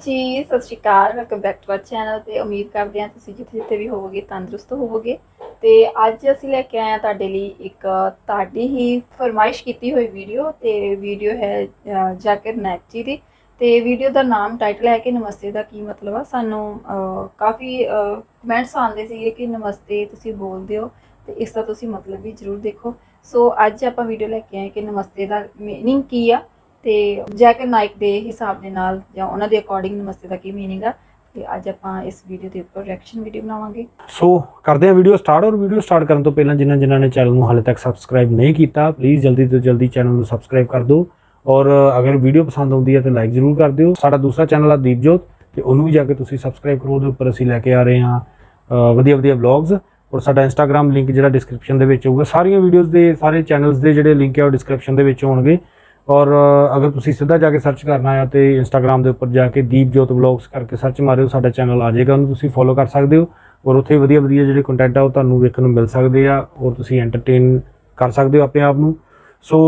जी, सत श्री अकाल, welcome back to our channel. तो उम्मीद करते हैं तुसीं जिथे जिथे भी होवोगे तंदुरुस्त होवोगे। तो अज असीं लैके आए हैं तुहाडे लई एक तुहाडी ही फरमाइश की हुई वीडियो। तो वीडियो है जाकिर नायक जी दी। तो वीडियो का नाम टाइटल है कि नमस्ते का की मतलब आ। सानू काफ़ी कमेंट्स आते थे कि नमस्ते तुसीं बोलदे हो, तो इसका तुसीं मतलब भी जरूर देखो। सो अज आपां वीडियो लैके आए कि नमस्ते का मीनिंग की आ, ਤੇ ਜੈਕਰ ਨਾਇਕ ਦੇ ਹਿਸਾਬ ਦੇ ਨਾਲ ਜਾਂ ਉਹਨਾਂ ਦੇ ਅਕੋਰਡਿੰਗ ਨਮਸਤੇ ਦਾ ਕੀ ਮੀਨਿੰਗ ਆ। ਤੇ ਅੱਜ ਆਪਾਂ ਇਸ ਵੀਡੀਓ ਦੇ ਉੱਪਰ ਰਿਐਕਸ਼ਨ ਵੀਡੀਓ ਬਣਾਵਾਂਗੇ। ਸੋ ਕਰਦੇ ਹਾਂ ਵੀਡੀਓ ਸਟਾਰਟ। ਔਰ ਵੀਡੀਓ ਸਟਾਰਟ ਕਰਨ ਤੋਂ ਪਹਿਲਾਂ ਜਿਨ੍ਹਾਂ ਨੇ ਚੈਨਲ ਨੂੰ ਹਾਲੇ ਤੱਕ ਸਬਸਕ੍ਰਾਈਬ ਨਹੀਂ ਕੀਤਾ, ਪਲੀਜ਼ ਜਲਦੀ ਤੋਂ ਜਲਦੀ ਚੈਨਲ ਨੂੰ ਸਬਸਕ੍ਰਾਈਬ ਕਰ ਦਿਓ। ਔਰ ਅਗਰ ਵੀਡੀਓ ਪਸੰਦ ਆਉਂਦੀ ਹੈ ਤਾਂ ਲਾਈਕ ਜ਼ਰੂਰ ਕਰ ਦਿਓ। ਸਾਡਾ ਦੂਸਰਾ ਚੈਨਲ ਆ ਦੀਪਜੋਤ, ਤੇ ਉਹਨੂੰ ਵੀ ਜਾ ਕੇ ਤੁਸੀਂ ਸਬਸਕ੍ਰਾਈਬ ਕਰੋ। ਉਹਦੇ ਉੱਪਰ ਅਸੀਂ ਲੈ ਕੇ ਆ ਰਹੇ ਹਾਂ ਵਧੀਆ ਵਲੌਗਸ। ਔਰ ਸਾਡਾ ਇੰਸਟਾਗ੍ਰਾਮ ਲਿੰਕ ਜਿਹੜਾ ਡਿਸਕ੍ਰਿਪਸ਼ਨ ਦੇ ਵਿੱਚ ਹੋਊਗਾ। ਸਾਰੀਆਂ ਵੀਡੀਓਜ਼ ਦੇ ਸਾਰੇ ਚੈਨਲਸ ਦੇ ਜਿਹੜੇ ਲਿੰਕ ਹੈ ਉਹ ਡਿਸਕ੍ਰਿਪਸ਼ਨ ਦੇ ਵਿੱਚ ਹੋਣਗੇ। और अगर तुसी सीधा जाके सर्च करना है तो इंस्टाग्राम के उपर जाके दीपजोत व्लॉग्स करके सर्च मारियो, साडा चैनल आ जाएगा, उन्होंने तुसी फॉलो कर सकते हो। और उत्थे वधिया वधिया जिहड़े कंटेंट आ तुहानूं वेखण नूं मिल सकदे आ और तुसी एंटरटेन कर सकते हो अपने आप नूं। सो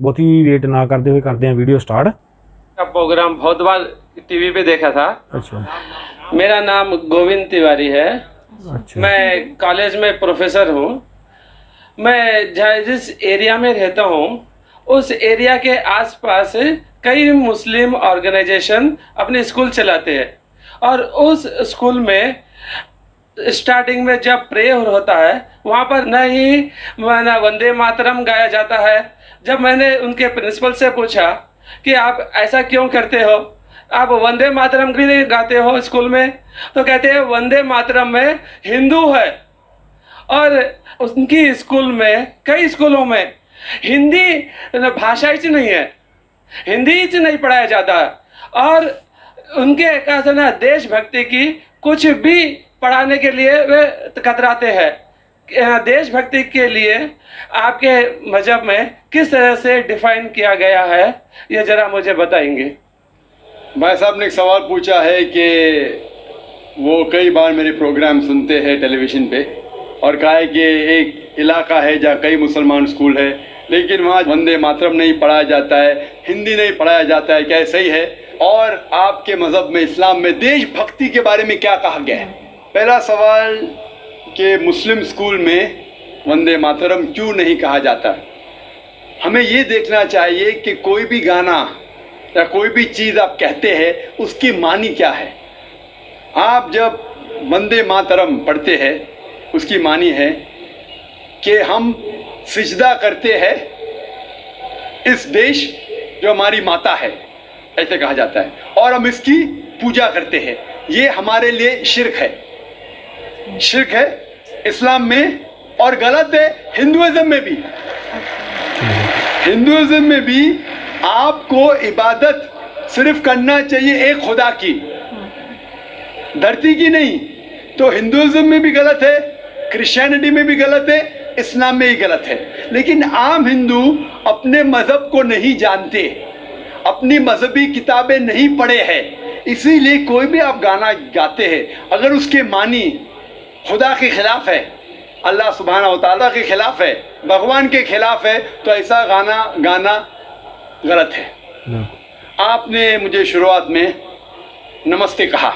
बहुती वेट ना करते हुए करते हैं वीडियो स्टार्ट। का प्रोग्राम बहुत बार टीवी पे देखा था। अच्छा, मेरा नाम गोविंद तिवारी है। अच्छा, मैं कॉलेज में प्रोफेसर हूँ। मैं जिस एरिया में रहता हूँ उस एरिया के आसपास कई मुस्लिम ऑर्गेनाइजेशन अपने स्कूल चलाते हैं। और उस स्कूल में स्टार्टिंग में जब प्रेयर होता है वहाँ पर न ही वंदे मातरम गाया जाता है। जब मैंने उनके प्रिंसिपल से पूछा कि आप ऐसा क्यों करते हो, आप वंदे मातरम भी नहीं गाते हो स्कूल में, तो कहते हैं वंदे मातरम में हिंदू है। और उनकी स्कूल में कई स्कूलों में हिंदी भाषा ही नहीं है, हिंदी ही नहीं पढ़ाया जाता। और उनके कहते ना देशभक्ति की कुछ भी पढ़ाने के लिए वे कतराते हैं। देशभक्ति के लिए आपके मजहब में किस तरह से डिफाइन किया गया है, ये जरा मुझे बताएंगे। भाई साहब ने एक सवाल पूछा है कि वो कई बार मेरे प्रोग्राम सुनते हैं टेलीविज़न पे और कहा है कि एक इलाका है जहाँ कई मुसलमान स्कूल है लेकिन वहाँ वंदे मातरम नहीं पढ़ाया जाता है, हिंदी नहीं पढ़ाया जाता है, क्या सही है? और आपके मज़हब में, इस्लाम में देशभक्ति के बारे में क्या कहा गया है? पहला सवाल कि मुस्लिम स्कूल में वंदे मातरम क्यों नहीं कहा जाता। हमें ये देखना चाहिए कि कोई भी गाना या कोई भी चीज़ आप कहते हैं उसकी मानी क्या है। आप जब वंदे मातरम पढ़ते हैं उसकी मानी है कि हम सिजदा करते हैं इस देश जो हमारी माता है, ऐसे कहा जाता है, और हम इसकी पूजा करते हैं। ये हमारे लिए शिर्क है, शिर्क है इस्लाम में और गलत है हिंदुइज्म में भी। हिंदुइज्म में भी आपको इबादत सिर्फ करना चाहिए एक खुदा की, धरती की नहीं। तो हिंदुइज्म में भी गलत है, क्रिश्चियनिटी में भी गलत है, इस्लाम में ही गलत है। लेकिन आम हिंदू अपने मज़हब को नहीं जानते, अपनी मजहबी किताबें नहीं पढ़े हैं, इसीलिए कोई भी आप गाना गाते हैं अगर उसके मानी खुदा के खिलाफ है, अल्लाह सुब्हाना व तआला के खिलाफ है, भगवान के खिलाफ है, तो ऐसा गाना गाना गलत है। आपने मुझे शुरुआत में नमस्ते कहा।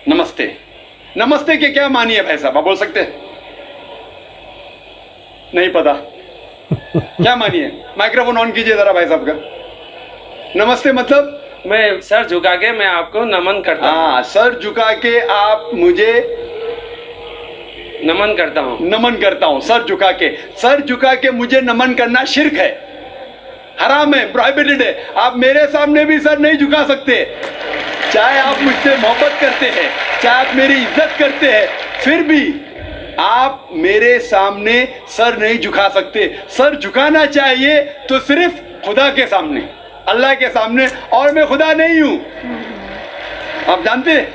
नमस्ते, नमस्ते के क्या मानी है भाई साहब, आप बोल सकते हैं? नहीं पता क्या मानी है? माइक्रोफोन ऑन कीजिए जरा भाई साहब का। नमस्ते मतलब मैं सर झुका के मैं आपको नमन करता हूँ। हाँ, सर झुका के आप मुझे नमन करता हूँ, नमन करता हूँ। सर झुका के, सर झुका के मुझे नमन करना शिर्क है, हराम है, प्रोहिबिटेड है। आप मेरे सामने भी सर नहीं झुका सकते, चाहे आप मुझसे मोहब्बत करते हैं, चाहे आप मेरी इज्जत करते हैं, फिर भी आप मेरे सामने सर नहीं झुका सकते। सर झुकाना चाहिए तो सिर्फ खुदा के सामने, अल्लाह के सामने, और मैं खुदा नहीं हूं। आप जानते हैं,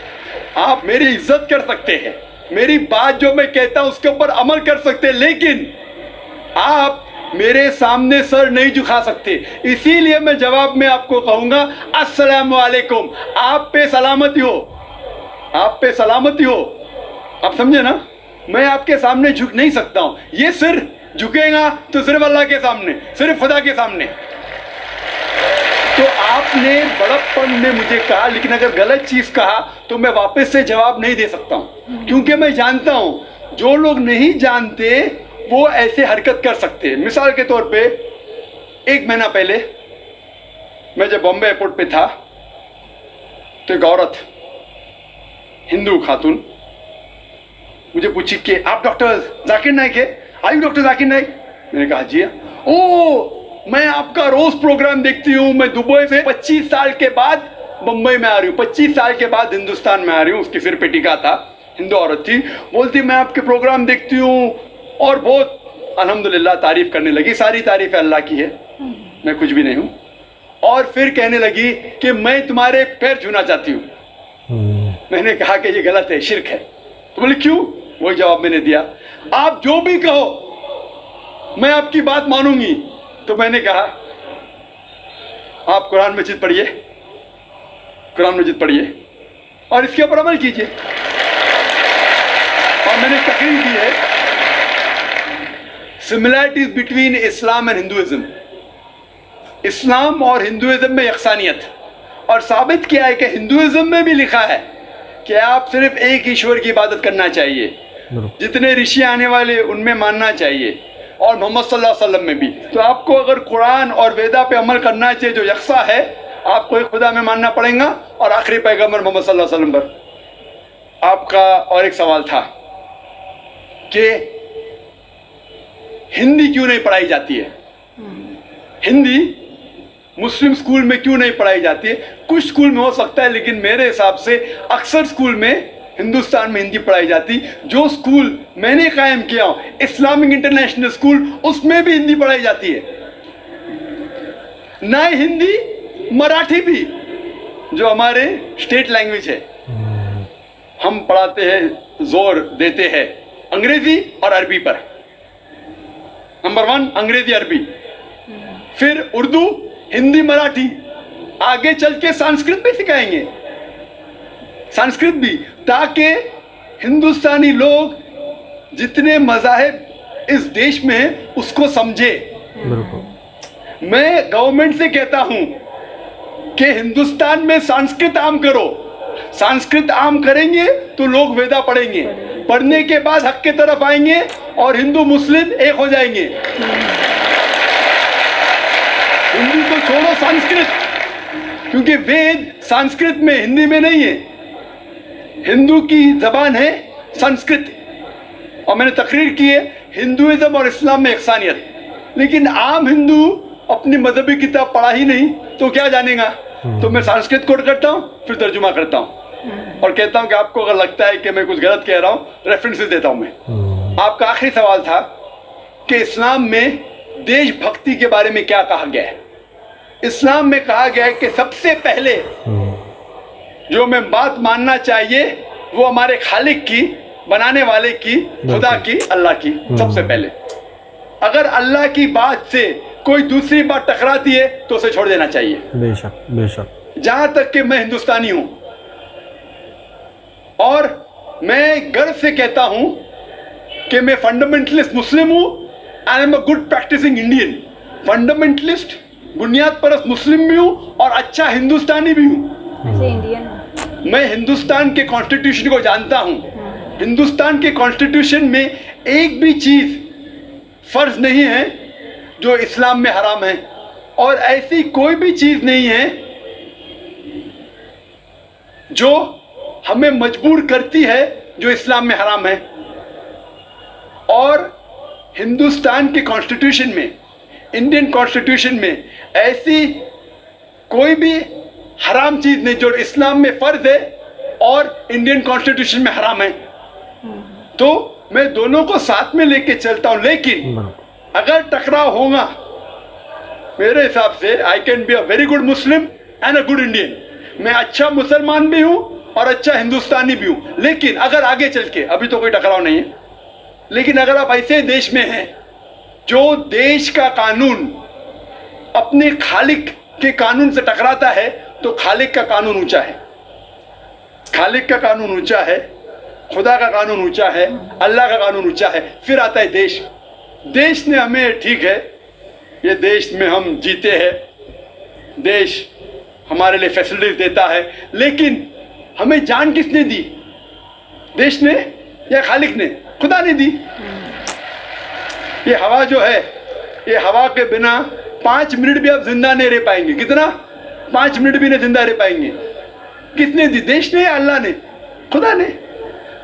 आप मेरी इज्जत कर सकते हैं, मेरी बात जो मैं कहता हूं उसके ऊपर अमल कर सकते हैं, लेकिन आप मेरे सामने सर नहीं झुका सकते। इसीलिए मैं जवाब में आपको कहूंगा अस्सलाम वालेकुम, आप पे सलामती हो, आप पे सलामती हो। आप समझे ना? मैं आपके सामने झुक नहीं सकता हूं। ये सिर झुकेगा तो सिर्फ अल्लाह के सामने, सिर्फ खुदा के सामने। तो आपने बड़प्पन में मुझे कहा, लेकिन अगर गलत चीज कहा तो मैं वापस से जवाब नहीं दे सकता हूं, क्योंकि मैं जानता हूं जो लोग नहीं जानते वो ऐसे हरकत कर सकते हैं। मिसाल के तौर पे 1 महीना पहले मैं जब बॉम्बे एयरपोर्ट पे था तो एक औरत, हिंदू खातून, मुझे पूछी कि आप डॉक्टर जाकिर नाइक है? Are you doctor Zakir Naik? मैंने कहा जी। ओ, मैं आपका रोज प्रोग्राम देखती हूँ, मैं दुबई से 25 साल के बाद मुंबई में आ रही हूँ, 25 साल के बाद हिंदुस्तान में आ रही हूँ। उसके सिर पे टीका था, हिंदू औरत थी, बोलती मैं आपके प्रोग्राम देखती हूँ और बहुत अल्हम्दुलिल्लाह तारीफ करने लगी। सारी तारीफ अल्लाह की है, मैं कुछ भी नहीं हूँ। और फिर कहने लगी कि मैं तुम्हारे पैर छूना चाहती हूँ। मैंने कहा कि ये गलत है, शिर्क है। तो बोले क्यों? वही जवाब मैंने दिया, आप जो भी कहो मैं आपकी बात मानूंगी। तो मैंने कहा आप कुरान मजीद पढ़िए, कुरान मजीद पढ़िए और इसके ऊपर अमल कीजिए। और मैंने तकरीर की है similarities between Islam and Hinduism, Islam और हिंदुइज्म में यकसानियत, और साबित किया है कि हिंदुइज्म में भी लिखा है कि आप सिर्फ एक ईश्वर की इबादत करना चाहिए, जितने ऋषि आने वाले उनमें मानना चाहिए, और मोहम्मद सल्लल्लाहु अलैहि वसल्लम में भी। तो आपको अगर कुरान और वेदा पे अमल करना चाहिए जो यकसा है, आपको एक खुदा में मानना पड़ेगा और आखिरी पैगंबर मोहम्मद सल्लल्लाहु अलैहि वसल्लम पर। आपका और एक सवाल था कि हिंदी क्यों नहीं पढ़ाई जाती है, हिंदी मुस्लिम स्कूल में क्यों नहीं पढ़ाई जाती है? कुछ स्कूल में हो सकता है, लेकिन मेरे हिसाब से अक्सर स्कूल में हिंदुस्तान में हिंदी पढ़ाई जाती। जो स्कूल मैंने कायम किया हूं, इस्लामिक इंटरनेशनल स्कूल, उसमें भी हिंदी पढ़ाई जाती है। ना हिंदी, मराठी भी, जो हमारे स्टेट लैंग्वेज है, हम पढ़ाते हैं, जोर देते हैं अंग्रेजी और अरबी पर। नंबर 1 अंग्रेजी अरबी, फिर उर्दू, हिंदी, मराठी, आगे चल के संस्कृत भी सिखाएंगे, संस्कृत भी, ताकि हिंदुस्तानी लोग जितने मज़ाहिब इस देश में हैं उसको समझे। मैं गवर्नमेंट से कहता हूं कि हिंदुस्तान में संस्कृत आम करो। संस्कृत आम करेंगे तो लोग वेदा पढ़ेंगे, पढ़ने के बाद हक के तरफ आएंगे और हिंदू मुस्लिम एक हो जाएंगे। हिंदी को छोड़ो, संस्कृत, क्योंकि वेद संस्कृत में, हिंदी में नहीं है। हिंदू की जबान है संस्कृत, और मैंने तकरीर की है हिंदुइज्म और इस्लाम में यकसानियत। लेकिन आम हिंदू अपनी मजहबी किताब पढ़ा ही नहीं तो क्या जानेगा? तो मैं संस्कृत कोट करता हूँ, फिर तर्जुमा करता हूँ और कहता हूँ कि आपको अगर लगता है कि मैं कुछ गलत कह रहा हूँ, रेफरेंसेस देता हूँ मैं। आपका आखिरी सवाल था कि इस्लाम में देशभक्ति के बारे में क्या कहा गया है। इस्लाम में कहा गया है कि सबसे पहले जो मैं बात मानना चाहिए वो हमारे खालिक की, बनाने वाले की, खुदा की, अल्लाह की, सबसे पहले। अगर अल्लाह की बात से कोई दूसरी बात टकराती है तो उसे छोड़ देना चाहिए। बेशक बेशक। जहां तक कि मैं हिंदुस्तानी हूं और मैं गर्व से कहता हूं कि मैं फंडामेंटलिस्ट मुस्लिम हूं, I am a good practising Indian. Fundamentalist, बुनियाद परस्त मुस्लिम भी हूं और अच्छा हिंदुस्तानी भी हूं। इंडियन, मैं हिंदुस्तान के कॉन्स्टिट्यूशन को जानता हूं। हिंदुस्तान के कॉन्स्टिट्यूशन में एक भी चीज फर्ज नहीं है जो इस्लाम में हराम है, और ऐसी कोई भी चीज नहीं है जो हमें मजबूर करती है जो इस्लाम में हराम है। और हिंदुस्तान के कॉन्स्टिट्यूशन में, इंडियन कॉन्स्टिट्यूशन में ऐसी कोई भी हराम चीज नहीं जो इस्लाम में फर्ज है और इंडियन कॉन्स्टिट्यूशन में हराम है। तो मैं दोनों को साथ में लेके चलता हूं, लेकिन अगर टकराव होगा, मेरे हिसाब से I can be a very good Muslim and a good Indian. मैं अच्छा मुसलमान भी हूं और अच्छा हिंदुस्तानी भी हूं। लेकिन अगर आगे चल के, अभी तो कोई टकराव नहीं है, लेकिन अगर आप ऐसे देश में हैं जो देश का कानून अपने खालिक के कानून से टकराता है, तो खालिक का कानून ऊंचा है, खालिक का कानून ऊंचा है, खुदा का कानून ऊंचा है, अल्लाह का कानून ऊंचा है, फिर आता है देश। देश ने हमें, ठीक है, ये देश में हम जीते हैं, देश हमारे लिए फैसिलिटीज देता है, लेकिन हमें जान किसने दी? देश ने या खालिक ने? खुदा ने दी। ये हवा जो है, ये हवा के बिना 5 मिनट भी आप जिंदा नहीं रह पाएंगे। कितना? 5 मिनट भी नहीं जिंदा रह पाएंगे। किसने दी? देश ने या अल्लाह ने? खुदा ने।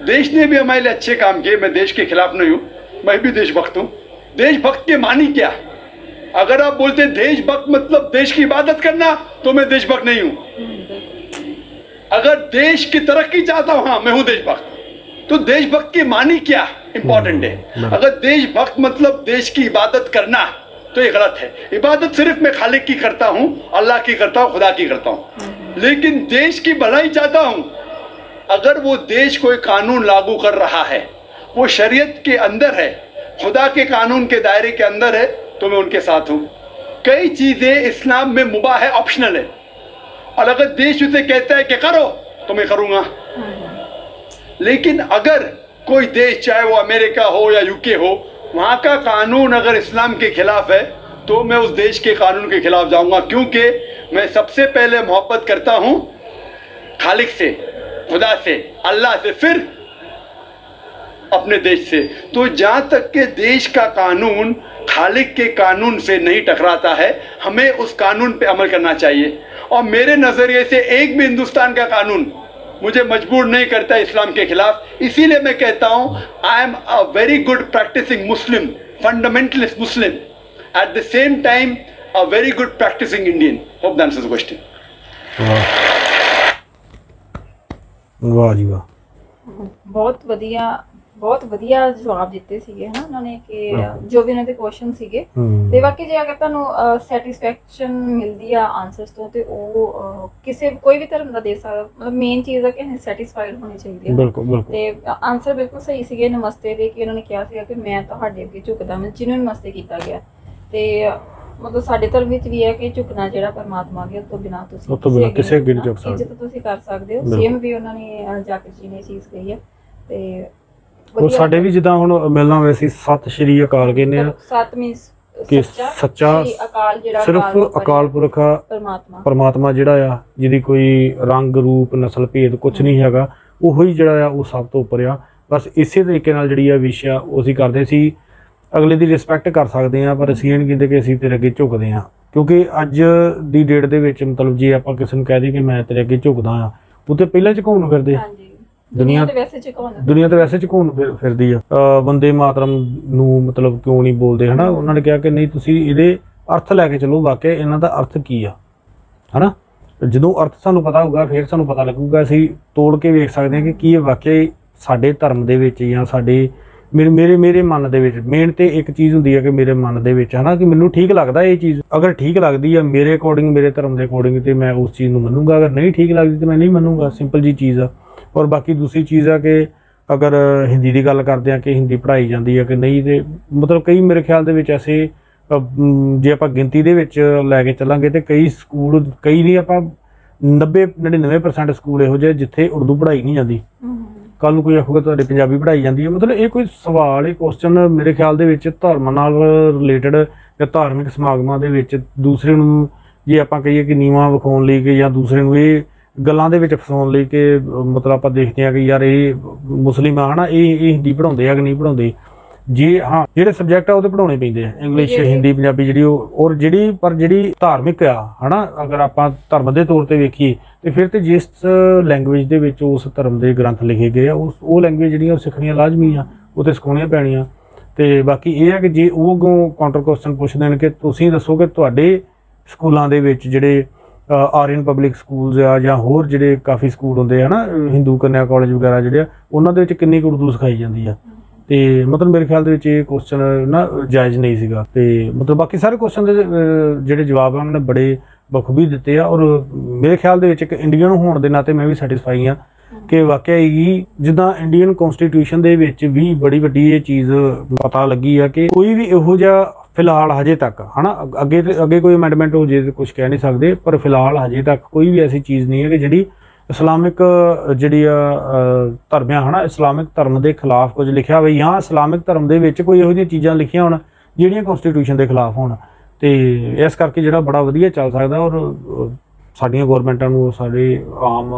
देश ने भी हमारे लिए अच्छे काम किए। मैं देश के खिलाफ नहीं हूँ, मैं भी देशभक्त हूँ। देशभक्त के मानी क्या? अगर आप बोलते हैं देशभक्त मतलब देश की इबादत करना, तो मैं देशभक्त नहीं हूँ। अगर देश की तरक्की चाहता हूँ, हाँ मैं हूँ देशभक्त। तो देशभक्त की मानी क्या इंपॉर्टेंट है। अगर देशभक्त मतलब देश की इबादत करना, तो ये गलत है। इबादत सिर्फ मैं खालिक की करता हूँ, अल्लाह की करता हूँ, खुदा की करता हूँ। लेकिन देश की भलाई चाहता हूँ। अगर वो देश कोई कानून लागू कर रहा है, वो शरीयत के अंदर है, खुदा के कानून के दायरे के अंदर है, तो मैं उनके साथ हूँ। कई चीजें इस्लाम में मुबाह है, ऑप्शनल है, और अगर देश उसे कहता है कि करो, तो मैं करूँगा। लेकिन अगर कोई देश, चाहे वो अमेरिका हो या यूके हो, वहाँ का कानून अगर इस्लाम के खिलाफ है, तो मैं उस देश के कानून के खिलाफ जाऊँगा। क्योंकि मैं सबसे पहले मोहब्बत करता हूँ खालिक से, खुदा से, अल्लाह से, फिर अपने देश से। तो जहाँ तक के देश का कानून खालिक के कानून से नहीं टकराता है, हमें उस कानून पे अमल करना चाहिए। और मेरे नज़रिए से एक भी हिंदुस्तान का कानून मुझे मजबूर नहीं करता इस्लाम के खिलाफ। इसीलिए मैं कहता हूँ, I am a very good practising Muslim, fundamentalist Muslim, at the same time a very good practising Indian. Hope that answers the question. वाह जी वाह, ਬਹੁਤ ਵਧੀਆ ਜਵਾਬ ਦਿੱਤੇ ਸੀਗੇ ਹਨਾ ਉਹਨਾਂ ਨੇ, ਕਿ ਜੋ ਵੀ ਉਹਨਾਂ ਦੇ ਕੁਐਸਚਨ ਸੀਗੇ। ਤੇ ਬਾਕੀ ਜੇ ਅਗਰ ਤੁਹਾਨੂੰ ਸੈਟੀਸਫੈਕਸ਼ਨ ਮਿਲਦੀ ਆ ਆਨਸਰਸ ਤੋਂ, ਤੇ ਉਹ ਕਿਸੇ ਕੋਈ ਵੀ ਧਰਮ ਦਾ ਦੇ ਸਕਦਾ। ਮਤਲਬ ਮੇਨ ਚੀਜ਼ ਆ ਕਿ ਅਸੀਂ ਸੈਟੀਸਫਾਈਡ ਹੋਣੀ ਚਾਹੀਦੀ ਹੈ। ਬਿਲਕੁਲ ਬਿਲਕੁਲ। ਤੇ ਆਨਸਰ ਬਿਲਕੁਲ ਸਹੀ ਸੀਗੇ ਨਮਸਤੇ ਦੇ, ਕਿ ਉਹਨਾਂ ਨੇ ਕਿਹਾ ਸੀਗਾ ਕਿ ਮੈਂ ਤੁਹਾਡੇ ਅੱਗੇ ਝੁਕਦਾ, ਮਤਲਬ ਜਿਹਨੂੰ ਨਮਸਤੇ ਕੀਤਾ ਗਿਆ। ਤੇ ਮਤਲਬ ਸਾਡੇ ਧਰਮ ਵਿੱਚ ਵੀ ਹੈ ਕਿ ਝੁਕਣਾ ਜਿਹੜਾ ਪਰਮਾਤਮਾ ਅੱਗੇ, ਉਸ ਤੋਂ ਬਿਨਾਂ ਤੁਸੀਂ ਕਿਸੇ ਅੱਗੇ ਨਹੀਂ ਝੁਕ ਸਕਦੇ, ਇੱਜ਼ਤ ਤੁਸੀਂ ਕਰ ਸਕਦੇ ਹੋ। ਸੇਮ ਵੀ ਉਹਨਾਂ ਨੇ ਜਾਕਿਰ ਜੀ ਨੇ ਚੀਜ਼ ਕਹੀ ਹੈ। ਤੇ ਉਹ ਸਾਡੇ ਵੀ ਜਿੱਦਾਂ ਹੁਣ ਮਿਲਣਾ ਹੋਵੇ ਸੀ ਸਤਿ ਸ਼੍ਰੀ ਅਕਾਲ ਕਹਿੰਦੇ ਆ, ਸਤਿ ਕਿ ਸੱਚਾ ਅਕਾਲ ਜਿਹੜਾ ਸਿਰਫ ਅਕਾਲ ਪੁਰਖ ਪਰਮਾਤਮਾ ਜਿਹੜਾ ਆ, ਜਿਹਦੀ ਕੋਈ ਰੰਗ ਰੂਪ ਨਸਲ ਭੇਦ ਕੁਝ ਨਹੀਂ ਹੈਗਾ, ਉਹੋ ਹੀ ਜਿਹੜਾ ਆ ਉਹ ਸਭ ਤੋਂ ਉੱਪਰ ਆ। ਬਸ ਇਸੇ ਤਰੀਕੇ ਨਾਲ ਜਿਹੜੀ ਆ ਵਿਸ਼ ਆ ਉਹ ਅਸੀਂ ਕਰਦੇ ਸੀ। ਅਗਲੇ ਦੀ ਰਿਸਪੈਕਟ ਕਰ ਸਕਦੇ ਆ, ਪਰ ਅਸੀਂ ਇਹ ਨਹੀਂ ਕਹਿੰਦੇ ਕਿ ਅਸੀਂ ਤੇਰੇ ਅੱਗੇ ਝੁਕਦੇ ਆ। ਕਿਉਂਕਿ ਅੱਜ ਦੀ ਡੇਟ ਦੇ ਵਿੱਚ ਮਤਲਬ ਜੇ ਆਪਾਂ ਕਿਸੇ ਨੂੰ ਕਹਿ ਦਈਏ ਕਿ ਮੈਂ ਤੇਰੇ ਅੱਗੇ ਝੁਕਦਾ ਆ, ਉਹ ਤੇ ਪਹਿਲਾਂ ਝੁਕਾਉਣ ਨੂੰ ਫਿਰਦੇ। ਦੁਨੀਆ ਤੇ ਵੈਸੇ ਝੁਕਾਉਣ ਫਿਰਦੀ ਆ। ਬੰਦੇ ਮਾਤਰਮ ਨੂੰ ਮਤਲਬ ਕਿਉਂ ਨਹੀਂ ਬੋਲਦੇ ਹਨਾ। ਉਹਨਾਂ ਨੇ ਕਿਹਾ ਕਿ ਨਹੀਂ, ਤੁਸੀਂ ਇਹਦੇ ਅਰਥ ਲੈ ਕੇ ਚੱਲੋ, ਵਾਕਿਆ ਇਹਨਾਂ ਦਾ ਅਰਥ ਕੀ ਆ ਹਨਾ। ਜਦੋਂ ਅਰਥ ਸਾਨੂੰ ਪਤਾ ਹੋਊਗਾ, ਫਿਰ ਸਾਨੂੰ ਪਤਾ ਲੱਗੂਗਾ, ਅਸੀਂ ਤੋੜ ਕੇ ਵੇਖ ਸਕਦੇ ਹਾਂ ਕਿ ਕੀ ਇਹ ਵਾਕਿਆ ਸਾਡੇ ਧਰਮ ਦੇ ਵਿੱਚ ਜਾਂ ਸਾਡੇ ਮੇਰੇ ਮਨ ਦੇ ਵਿੱਚ। ਮੇਨ ਤੇ ਇੱਕ ਚੀਜ਼ ਹੁੰਦੀ ਹੈ ਕਿ ਮੇਰੇ ਮਨ ਦੇ ਵਿੱਚ ਹਨਾ, ਕਿ ਮੈਨੂੰ ਠੀਕ ਲੱਗਦਾ ਇਹ ਚੀਜ਼। ਅਗਰ ਠੀਕ ਲੱਗਦੀ ਆ ਮੇਰੇ ਅਕੋਰਡਿੰਗ, ਮੇਰੇ ਧਰਮ ਦੇ ਅਕੋਰਡਿੰਗ, ਤੇ ਮੈਂ ਉਸ ਚੀਜ਼ ਨੂੰ ਮੰਨੂਗਾ। ਅਗਰ ਨਹੀਂ ਠੀਕ ਲੱਗਦੀ ਤੇ ਮੈਂ ਨਹੀਂ ਮੰਨੂਗਾ। ਸਿੰਪਲ ਜੀ ਚੀਜ਼ ਆ। ਔਰ ਬਾਕੀ ਦੂਸਰੀ ਚੀਜ਼ ਆ ਕਿ ਅਗਰ ਹਿੰਦੀ ਦੀ ਗੱਲ ਕਰਦੇ ਆ ਕਿ ਹਿੰਦੀ ਪੜ੍ਹਾਈ ਜਾਂਦੀ ਹੈ ਕਿ ਨਹੀਂ, ਤੇ ਮਤਲਬ ਕਈ ਮੇਰੇ ਖਿਆਲ ਦੇ ਵਿੱਚ ਐਸੇ ਜੇ ਆਪਾਂ ਗਿਣਤੀ ਦੇ ਵਿੱਚ ਲੈ ਕੇ ਚੱਲਾਂਗੇ ਤੇ ਕਈ ਸਕੂਲ, ਕਈ ਨਹੀਂ ਆਪਾਂ 90-99% ਸਕੂਲ ਇਹੋ ਜਿਹੇ ਜਿੱਥੇ ਉਰਦੂ ਪੜ੍ਹਾਈ ਨਹੀਂ ਜਾਂਦੀ। ਕੱਲ ਨੂੰ ਕੋਈ ਆਖੂਗਾ ਤੁਹਾਡੇ ਪੰਜਾਬੀ ਪੜ੍ਹਾਈ ਜਾਂਦੀ ਹੈ। ਮਤਲਬ ਇਹ ਕੋਈ ਸਵਾਲ, ਇਹ ਕੁਐਸਚਨ ਮੇਰੇ ਖਿਆਲ ਦੇ ਵਿੱਚ ਧਰਮ ਨਾਲ ਰਿਲੇਟਡ ਜਾਂ ਧਾਰਮਿਕ ਸਮਾਗਮਾਂ ਦੇ ਵਿੱਚ ਦੂਸਰੇ ਨੂੰ ਜੇ ਆਪਾਂ ਕਹੀਏ ਕਿ ਨੀਵਾਂ ਵਿਖਾਉਣ ਲਈ ਕਿ ਜਾਂ ਦੂਸਰੇ ਨੂੰ ਇਹ ਗੱਲਾਂ ਦੇ ਵਿੱਚ ਫਸਾਉਣ ਲਈ ਕਿ ਮਤਲਬ ਆਪਾਂ ਦੇਖਦੇ ਹਾਂ ਕਿ ਯਾਰ ਇਹ ਮੁਸਲਿਮ ਆ ਹਨਾ, ਇਹ ਹਿੰਦੀ ਪੜ੍ਹਾਉਂਦੇ ਆ ਕਿ ਨਹੀਂ ਪੜ੍ਹਾਉਂਦੇ। ਜੇ ਹਾਂ ਜਿਹੜੇ ਸਬਜੈਕਟ ਆ ਉਹਦੇ ਪੜ੍ਹਾਉਣੇ ਪੈਂਦੇ ਆ, ਇੰਗਲਿਸ਼, ਹਿੰਦੀ, ਪੰਜਾਬੀ ਜਿਹੜੀ ਉਹ। ਔਰ ਜਿਹੜੀ ਧਾਰਮਿਕ ਆ ਹਨਾ, ਅਗਰ ਆਪਾਂ ਧਰਮ ਦੇ ਤੌਰ ਤੇ ਵੇਖੀਏ ਤੇ ਫਿਰ ਤੇ ਜਿਸ ਲੈਂਗੁਏਜ ਦੇ ਵਿੱਚ ਉਸ ਧਰਮ ਦੇ ਗ੍ਰੰਥ ਲਿਖੇ ਗਏ ਆ, ਉਹ ਲੈਂਗੁਏਜ ਜਿਹੜੀਆਂ ਉਹ ਸਿੱਖਣੀਆਂ ਲਾਜ਼ਮੀ ਆ, ਉਹ ਤੇ ਸਿਖਾਉਣੀਆਂ ਪੈਣੀਆਂ। ਤੇ ਬਾਕੀ ਇਹ ਹੈ ਕਿ ਜੇ ਉਹ ਅੱਗੋਂ ਕਾਊਂਟਰ ਕੁਐਸਚਨ ਪੁੱਛ ਦੇਣ ਕਿ ਤੁਸੀਂ ਦੱਸੋ ਕਿ ਤੁਹਾਡੇ ਸਕੂਲਾਂ ਦੇ ਵਿੱਚ ਜਿਹੜੇ ਆਰੀਅਨ ਪਬਲਿਕ ਸਕੂਲਸ ਆ ਜਾਂ ਹੋਰ ਜਿਹੜੇ ਕਾਫੀ ਸਕੂਲ ਹੁੰਦੇ ਆ ਨਾ, ਹਿੰਦੂ ਕੰਨਿਆ ਕਾਲਜ ਵਗੈਰਾ ਜਿਹੜੇ ਆ, ਉਹਨਾਂ ਦੇ ਵਿੱਚ ਕਿੰਨੀ ਕੁ ਉਰਦੂ ਸਿਖਾਈ ਜਾਂਦੀ ਆ। ਤੇ ਮਤਲਬ ਮੇਰੇ ਖਿਆਲ ਦੇ ਵਿੱਚ ਇਹ ਕੁਐਸਚਨ ਨਾ ਜਾਇਜ਼ ਨਹੀਂ ਸੀਗਾ। ਤੇ ਮਤਲਬ ਬਾਕੀ ਸਾਰੇ ਕੁਐਸਚਨ ਦੇ ਜਿਹੜੇ ਜਵਾਬ ਆ ਉਹਨਾਂ ਨੇ ਬੜੇ ਬਖੂਬੀ ਦਿੱਤੇ ਆ। ਔਰ ਮੇਰੇ ਖਿਆਲ ਦੇ ਵਿੱਚ ਇੱਕ ਇੰਡੀਅਨ ਹੋਣ ਦੇ ਨਾਤੇ ਮੈਂ ਵੀ ਸੈਟੀਸਫਾਈ ਆ ਕਿ ਵਾਕਿਆ ਹੀ ਜਿੱਦਾਂ ਇੰਡੀਅਨ ਕਨਸਟੀਟਿਊਸ਼ਨ ਦੇ ਵਿੱਚ ਵੀ ਬੜੀ ਵੱਡੀ ਇਹ ਚੀਜ਼ ਪਤਾ ਲੱਗੀ ਆ ਕਿ ਕੋਈ ਵੀ ਇਹੋ ਜਿਹਾ ਫਿਲਹਾਲ ਹਜੇ ਤੱਕ ਹਨਾ, ਅੱਗੇ ਕੋਈ ਅਮੈਂਡਮੈਂਟ ਹੋ ਜੇ ਤੇ ਕੁਝ ਕਹਿ ਨਹੀਂ ਸਕਦੇ, ਪਰ ਫਿਲਹਾਲ ਹਜੇ ਤੱਕ ਕੋਈ ਵੀ ਐਸੀ ਚੀਜ਼ ਨਹੀਂ ਹੈ ਕਿ ਜਿਹੜੀ ਇਸਲਾਮਿਕ ਜਿਹੜੀ ਆ ਧਰਮ ਆ ਹਨਾ, ਇਸਲਾਮਿਕ ਧਰਮ ਦੇ ਖਿਲਾਫ ਕੁਝ ਲਿਖਿਆ ਹੋਵੇ ਜਾਂ ਇਸਲਾਮਿਕ ਧਰਮ ਦੇ ਵਿੱਚ ਕੋਈ ਇਹੋ ਜਿਹੀਆਂ ਚੀਜ਼ਾਂ ਲਿਖੀਆਂ ਹੋਣ ਜਿਹੜੀਆਂ ਕਨਸਟੀਟਿਊਸ਼ਨ ਦੇ ਖਿਲਾਫ ਹੋਣ। ਤੇ ਇਸ ਕਰਕੇ ਜਿਹੜਾ ਬੜਾ ਵਧੀਆ ਚੱਲ ਸਕਦਾ। ਔਰ ਸਾਡੀਆਂ ਗੌਰਮੈਂਟਾਂ ਨੂੰ, ਸਾਡੇ ਆਮ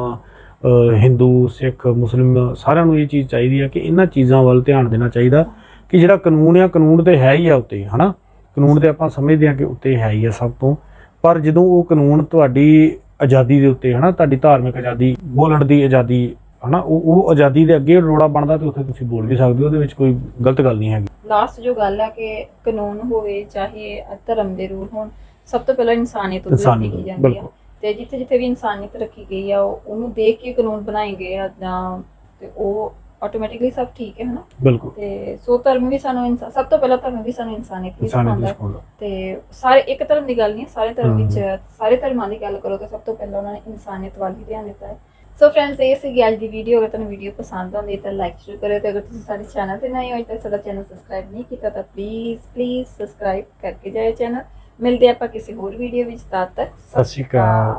ਹਿੰਦੂ, ਸਿੱਖ, ਮੁਸਲਿਮ ਸਾਰਿਆਂ ਨੂੰ ਇਹ ਚੀਜ਼ ਚਾਹੀਦੀ ਹੈ ਕਿ ਇਹਨਾਂ ਚੀਜ਼ਾਂ ਵੱਲ ਧਿਆਨ ਦੇਣਾ ਚਾਹੀਦਾ ਕਿ ਜਿਹੜਾ ਕਾਨੂੰਨ ਆ, ਕਾਨੂੰਨ ਤੇ ਹੈ ਹੀ ਆ ਉੱਤੇ, ਹੈ ਨਾ। ਕਾਨੂੰਨ ਤੇ ਆਪਾਂ ਸਮਝਦੇ ਹਾਂ ਕਿ ਉੱਤੇ ਹੈ ਹੀ ਆ ਸਭ ਤੋਂ, ਪਰ ਜਦੋਂ ਉਹ ਕਾਨੂੰਨ ਤੁਹਾਡੀ ਆਜ਼ਾਦੀ ਦੇ ਉੱਤੇ, ਹੈ ਨਾ, ਤੁਹਾਡੀ ਧਾਰਮਿਕ ਆਜ਼ਾਦੀ, ਬੋਲਣ ਦੀ ਆਜ਼ਾਦੀ, ਹੈ ਨਾ, ਉਹ ਆਜ਼ਾਦੀ ਦੇ ਅੱਗੇ ਰੋੜਾ ਬਣਦਾ ਤੇ ਉੱਥੇ ਤੁਸੀਂ ਬੋਲ ਵੀ ਸਕਦੇ ਹੋ, ਉਹਦੇ ਵਿੱਚ ਕੋਈ ਗਲਤ ਗੱਲ ਨਹੀਂ ਹੈਗੀ। ਲਾਸਟ ਜੋ ਗੱਲ ਹੈ ਕਿ ਕਾਨੂੰਨ ਹੋਵੇ ਚਾਹੇ ਧਰਮ ਦੇ ਰੂਲ ਹੋਣ, ਸਭ ਤੋਂ ਪਹਿਲਾਂ ਇਨਸਾਨੀਅਤ ਉੱਤੇ ਰੱਖੀ ਜਾਂਦੀ ਹੈ। ਤੇ ਜਿੱਥੇ ਜਿੱਥੇ ਵੀ ਇਨਸਾਨੀਅਤ ਰੱਖੀ ਗਈ ਆ, ਉਹਨੂੰ ਦੇਖ ਕੇ ਕਾਨੂੰਨ ਬਣਾਏ ਗਏ ਆ ਜਾਂ ਤੇ ਉਹ ਆਟੋਮੈਟਿਕਲੀ ਸਭ ਠੀਕ ਹੈ, ਹਨਾ। ਬਿਲਕੁਲ। ਤੇ ਸੋ ਧਰਮ ਵੀ ਸਾਨੂੰ ਸਭ ਤੋਂ ਪਹਿਲਾਂ ਧਰਮ ਵੀ ਸਾਨੂੰ ਇਨਸਾਨੀਅਤ ਵੀ ਸਿਖਾਉਂਦਾ ਹੈ। ਤੇ ਸਾਰੇ ਇੱਕ ਧਰਮ ਦੀ ਗੱਲ ਨਹੀਂ, ਸਾਰੇ ਧਰਮ ਵਿੱਚ ਸਾਰੇ ਧਰਮਾਂ ਦੀ ਗੱਲ ਕਰੋ ਤਾਂ ਸਭ ਤੋਂ ਪਹਿਲਾਂ ਉਹਨਾਂ ਨੇ ਇਨਸਾਨੀਅਤ ਵੱਲ ਹੀ ਧਿਆਨ ਦਿੱਤਾ ਹੈ। ਸੋ ਫਰੈਂਡਸ, ਇਹ ਸੀਗੀ ਅੱਜ ਦੀ ਵੀਡੀਓ। ਅਗਰ ਤੁਹਾਨੂੰ ਵੀਡੀਓ ਪਸੰਦ ਆਉਂਦੀ ਤਾਂ ਲਾਈਕ ਜ਼ਰੂਰ ਕਰਿਓ, ਤੇ ਅਗਰ ਤੁਸੀਂ ਸਾਡੇ ਚੈਨਲ ਤੇ ਨਏ ਹੋ ਤਾਂ ਸਾਡਾ ਚੈਨਲ ਸਬਸਕ੍ਰਾਈਬ ਨਹੀਂ ਕੀਤਾ ਤਾਂ ਪਲੀਜ਼ ਸਬਸਕ੍ਰਾਈਬ ਕਰਕੇ ਜਾਇਓ ਚੈਨਲ। ਮਿਲਦੇ ਆਪਾਂ ਕਿਸੇ ਹੋਰ ਵੀਡੀਓ ਵਿੱਚ, ਤਦ ਤੱਕ ਸਤਿ ਸ਼੍ਰੀ ਅਕਾਲ।